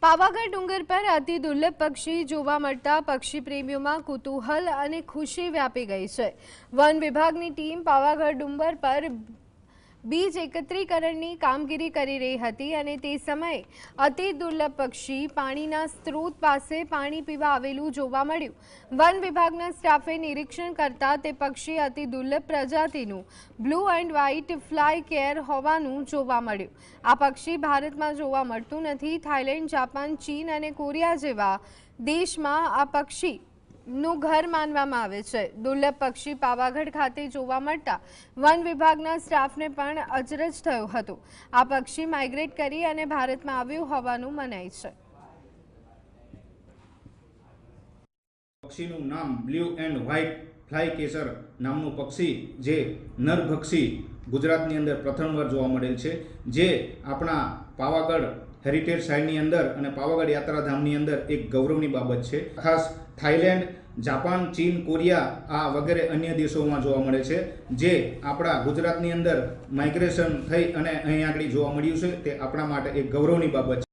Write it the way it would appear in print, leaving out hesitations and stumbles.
પાવાગઢ ડુંગર પર અતિ દુર્લભ પક્ષી જોવા મળતા પક્ષી પ્રેમીઓમાં કુતૂહલ અને ખુશી વ્યાપી ગઈ છે। વન વિભાગની ટીમ પાવાગઢ ડુંગર પર બીજ એકત્રીકરણની કામગીરી કરી રહી હતી અને તે સમયે અતિ દુર્લભ પક્ષી પાણીના સ્ત્રોત પાસે પાણી પીવા આવેલું જોવા મળ્યું। વન વિભાગના સ્ટાફે નિરીક્ષણ કરતા તે પક્ષી અતિ દુર્લભ પ્રજાતિનું બ્લુ એન્ડ વ્હાઇટ ફ્લાય કેર હોવાનું જોવા મળ્યું। આ પક્ષી ભારતમાં જોવા મળતું નથી। થાઇલેન્ડ, જાપાન, ચીન અને કોરિયા જેવા દેશમાં આ પક્ષી નું ઘર માનવામાં આવે છે। દુર્લભ પક્ષી પાવાગઢ ખાતે જોવા મળતા વન વિભાગના સ્ટાફને પણ અચરજ થયો હતો। આ પક્ષી માઇગ્રેટ કરી અને ભારતમાં આવ્યું હોવાનું મનાય છે। પક્ષીનું નામ બ્લુ એન્ડ વ્હાઇટ ફ્લાય કેસર નામનું પક્ષી જે નરભક્ષી ગુજરાતની અંદર પ્રથમવાર જોવા મળેલ છે, જે આપણા પાવાગઢ હેરિટેજ સાઇટની અંદર અને પાવાગઢ યાત્રાધામની અંદર એક ગૌરવની બાબત છે। ખાસ થાઇલેન્ડ, જાપાન, ચીન, કોરિયા આ વગેરે અન્ય દેશોમાં જોવા મળે છે, જે આપણા ગુજરાતની અંદર માઇગ્રેશન થઈ અને અહીં આગળ જોવા મળ્યું છે। તે આપણા માટે એક ગૌરવની બાબત છે।